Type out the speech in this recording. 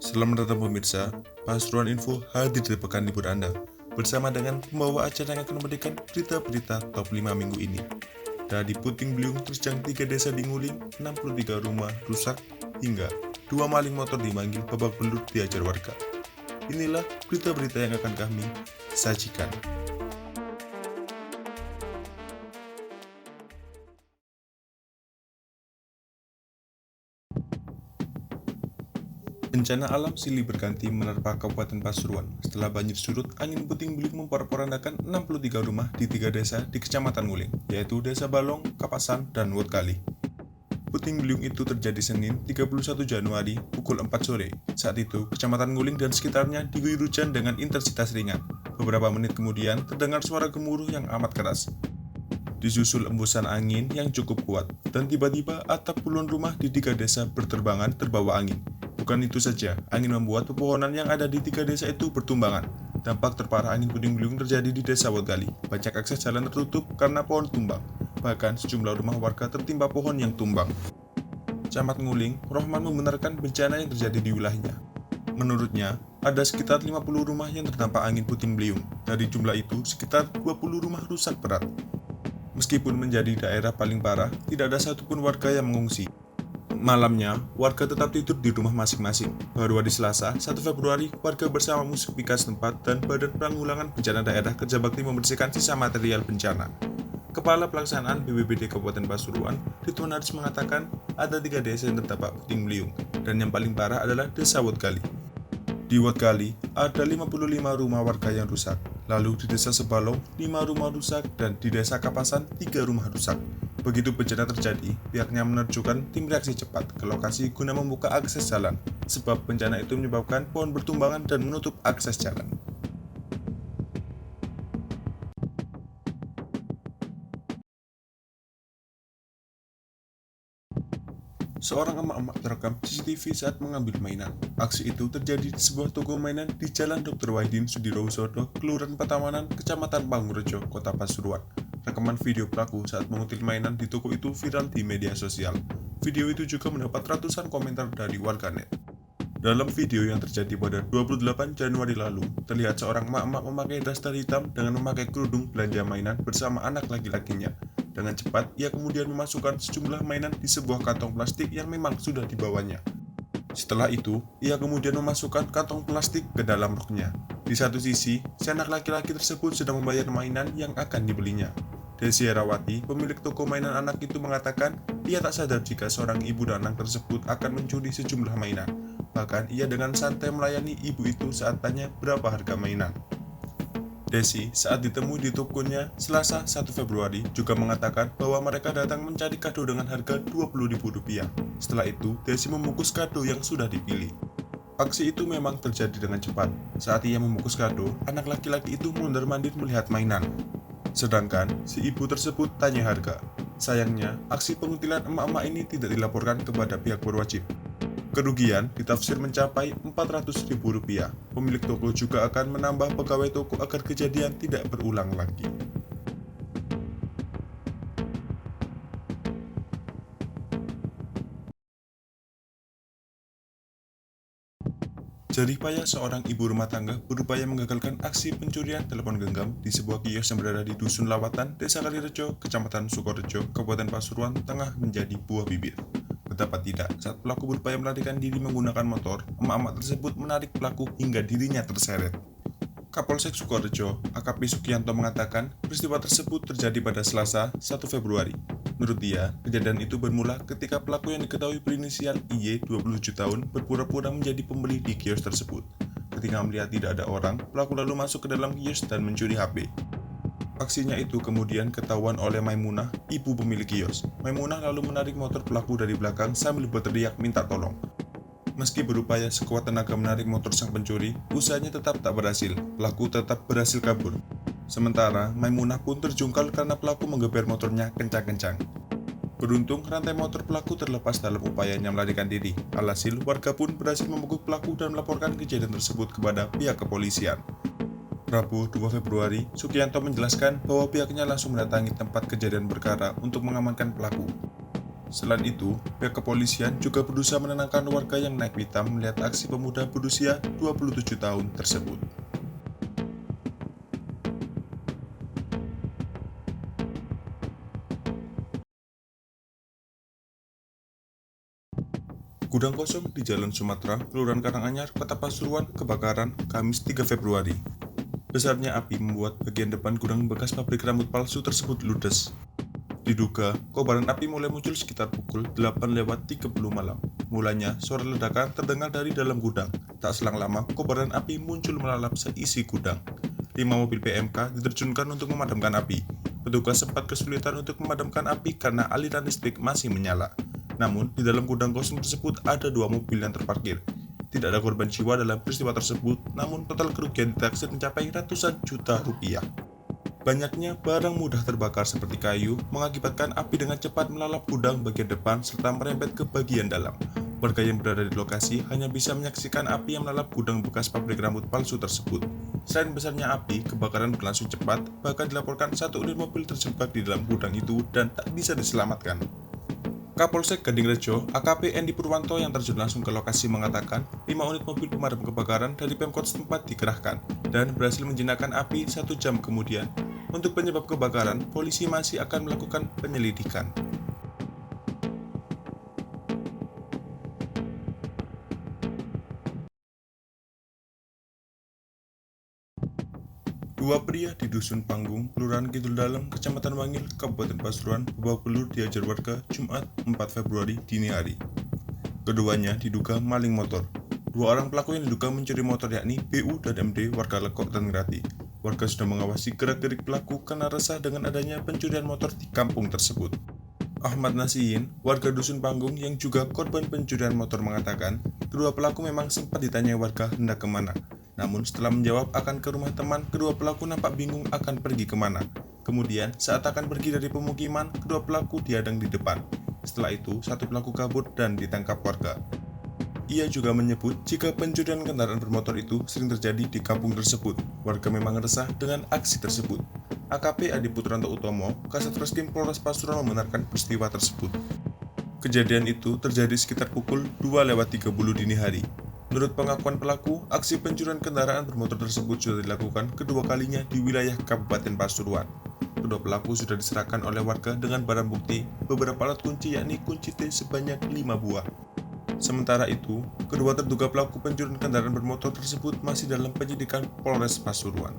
Selamat datang pemirsa, Pasuruan Info hadir di pekan libur Anda bersama dengan pembawa acara yang akan memberikan berita-berita top 5 minggu ini. Dari Puting Beliung terjang 3 desa di Nguling, 63 rumah rusak, hingga 2 maling motor dimanggil babak belur diajar warga. Inilah berita-berita yang akan kami sajikan. Bencana alam silih berganti menerpa Kabupaten Pasuruan setelah banjir surut. Angin puting beliung memporak-porandakan 63 rumah di 3 desa di Kecamatan Nguling, yaitu Desa Balong, Kapasan, dan Wotkali. Puting beliung itu terjadi Senin 31 Januari pukul 4 sore. Saat itu, Kecamatan Nguling dan sekitarnya diguyur hujan dengan intensitas ringan. Beberapa menit kemudian, terdengar suara gemuruh yang amat keras, disusul embusan angin yang cukup kuat, dan tiba-tiba atap puluhan rumah di 3 desa berterbangan terbawa angin. Bukan itu saja, angin membuat pepohonan yang ada di 3 desa itu bertumbangan. Dampak terparah angin puting beliung terjadi di Desa Wotkali. Banyak akses jalan tertutup karena pohon tumbang. Bahkan sejumlah rumah warga tertimpa pohon yang tumbang. Camat Nguling, Rohman, membenarkan bencana yang terjadi di wilayahnya. Menurutnya, ada sekitar 50 rumah yang terdampak angin puting beliung. Dari jumlah itu, sekitar 20 rumah rusak berat. Meskipun menjadi daerah paling parah, tidak ada satupun warga yang mengungsi. Malamnya, warga tetap tidur di rumah masing-masing. Baru hari Selasa, 1 Februari, warga bersama Muspika setempat dan Badan Penanggulangan Bencana Daerah Kerja Bakti membersihkan sisa material bencana. Kepala Pelaksanaan BPBD Kabupaten Pasuruan, Ridwan Haris, mengatakan ada 3 desa yang terdampak puting beliung, dan yang paling parah adalah Desa Wotkali. Di Wotkali, ada 55 rumah warga yang rusak. Lalu di Desa Sebalong, 5 rumah rusak, dan di Desa Kapasan, 3 rumah rusak. Begitu bencana terjadi, pihaknya menerjunkan tim reaksi cepat ke lokasi guna membuka akses jalan, sebab bencana itu menyebabkan pohon bertumbangan dan menutup akses jalan. Seorang emak-emak terekam CCTV saat mengambil mainan. Aksi itu terjadi di sebuah toko mainan di Jalan Dr. Wahidin Sudirohusodo, Kelurahan Patamanan, Kecamatan Pangurajo, Kota Pasuruan. Rekaman video pelaku saat mengutil mainan di toko itu viral di media sosial. Video itu juga mendapat ratusan komentar dari warganet. Dalam video yang terjadi pada 28 Januari lalu, terlihat seorang emak-emak memakai daster hitam dengan memakai kerudung belanja mainan bersama anak laki-lakinya. Dengan cepat, ia kemudian memasukkan sejumlah mainan di sebuah kantong plastik yang memang sudah dibawanya. Setelah itu, ia kemudian memasukkan kantong plastik ke dalam roknya. Di satu sisi, si anak laki-laki tersebut sedang membayar mainan yang akan dibelinya. Desi Herawati, pemilik toko mainan anak itu, mengatakan ia tak sadar jika seorang ibu dan anak tersebut akan mencuri sejumlah mainan. Bahkan ia dengan santai melayani ibu itu saat tanya berapa harga mainan. Desi saat ditemui di tokonya Selasa 1 Februari juga mengatakan bahwa mereka datang mencari kado dengan harga Rp20.000. Setelah itu, Desi membungkus kado yang sudah dipilih. Aksi itu memang terjadi dengan cepat. Saat ia membungkus kado, anak laki-laki itu mondar-mandir melihat mainan. Sedangkan si ibu tersebut tanya harga. Sayangnya, aksi pengutilan emak-emak ini tidak dilaporkan kepada pihak berwajib. Kerugian ditafsir mencapai Rp400.000. Pemilik toko juga akan menambah pegawai toko agar kejadian tidak berulang lagi. Jerih payah seorang ibu rumah tangga berupaya menggagalkan aksi pencurian telepon genggam di sebuah kios yang berada di Dusun Lawatan, Desa Kalirejo, Kecamatan Sukorejo, Kabupaten Pasuruan, tengah menjadi buah bibir. Betapa tidak, saat pelaku berupaya melarikan diri menggunakan motor, emak-emak tersebut menarik pelaku hingga dirinya terseret. Kapolsek Sukorejo, AKP Sukianto, mengatakan peristiwa tersebut terjadi pada Selasa 1 Februari. Menurut dia, kejadian itu bermula ketika pelaku yang diketahui berinisial IY, 27 tahun, berpura-pura menjadi pembeli di kios tersebut. Ketika melihat tidak ada orang, pelaku lalu masuk ke dalam kios dan mencuri HP. Aksinya itu kemudian ketahuan oleh Maimunah, ibu pemilik kios. Maimunah lalu menarik motor pelaku dari belakang sambil berteriak minta tolong. Meski berupaya sekuat tenaga menarik motor sang pencuri, usahanya tetap tak berhasil. Pelaku tetap berhasil kabur. Sementara, Maimunah pun terjungkal karena pelaku menggeber motornya kencang-kencang. Beruntung, rantai motor pelaku terlepas dalam upayanya melarikan diri. Alhasil, warga pun berhasil membekuk pelaku dan melaporkan kejadian tersebut kepada pihak kepolisian. Rabu 2 Februari, Sukianto menjelaskan bahwa pihaknya langsung mendatangi tempat kejadian perkara untuk mengamankan pelaku. Selain itu, pihak kepolisian juga berusaha menenangkan warga yang naik pitam melihat aksi pemuda berusia 27 tahun tersebut. Gudang kosong di Jalan Sumatera, Kelurahan Karanganyar, Kota Pasuruan, kebakaran Kamis 3 Februari. Besarnya api membuat bagian depan gudang bekas pabrik rambut palsu tersebut ludes. Diduga, kobaran api mulai muncul sekitar pukul 8:30 malam. Mulanya, suara ledakan terdengar dari dalam gudang. Tak selang lama, kobaran api muncul melalap seisi gudang. 5 mobil PMK diterjunkan untuk memadamkan api. Petugas sempat kesulitan untuk memadamkan api karena aliran listrik masih menyala. Namun, di dalam gudang kosong tersebut ada 2 mobil yang terparkir. Tidak ada korban jiwa dalam peristiwa tersebut, namun total kerugian ditaksir mencapai ratusan juta rupiah. Banyaknya barang mudah terbakar seperti kayu mengakibatkan api dengan cepat melalap gudang bagian depan serta merembet ke bagian dalam. Warga yang berada di lokasi hanya bisa menyaksikan api yang melalap gudang bekas pabrik rambut palsu tersebut. Selain besarnya api, kebakaran berlangsung cepat, bahkan dilaporkan 1 unit mobil terjebak di dalam gudang itu dan tak bisa diselamatkan. Kapolsek Gadingrejo, AKP Endi Purwanto yang terjun langsung ke lokasi mengatakan 5 unit mobil pemadam kebakaran dari Pemkot setempat dikerahkan dan berhasil menjinakkan api 1 jam kemudian. Untuk penyebab kebakaran, polisi masih akan melakukan penyelidikan. Dua pria di Dusun Panggung, Kelurahan Kidul Dalem, Kecamatan Wangil, Kabupaten Pasuruan, babak belur diajar warga Jumat 4 Februari dini hari. Keduanya diduga maling motor. Dua orang pelaku yang diduga mencuri motor yakni BU dan MD warga Lekok dan Ngerati. Warga sudah mengawasi gerak-gerik pelaku karena resah dengan adanya pencurian motor di kampung tersebut. Ahmad Nasihin, warga Dusun Panggung yang juga korban pencurian motor mengatakan, kedua pelaku memang sempat ditanyai warga hendak kemana. Namun setelah menjawab akan ke rumah teman, kedua pelaku nampak bingung akan pergi kemana. Kemudian saat akan pergi dari pemukiman, kedua pelaku dihadang di depan. Setelah itu, satu pelaku kabur dan ditangkap warga. Ia juga menyebut jika pencurian kendaraan bermotor itu sering terjadi di kampung tersebut. Warga memang resah dengan aksi tersebut. AKP Adi Putranto Utomo, Kasat Reskrim Polres Pasuruan membenarkan peristiwa tersebut. Kejadian itu terjadi sekitar pukul 2:30 dini hari. Menurut pengakuan pelaku, aksi pencurian kendaraan bermotor tersebut sudah dilakukan kedua kalinya di wilayah Kabupaten Pasuruan. Kedua pelaku sudah diserahkan oleh warga dengan barang bukti beberapa alat kunci yakni kunci T sebanyak 5 buah. Sementara itu, kedua terduga pelaku pencurian kendaraan bermotor tersebut masih dalam penyidikan Polres Pasuruan.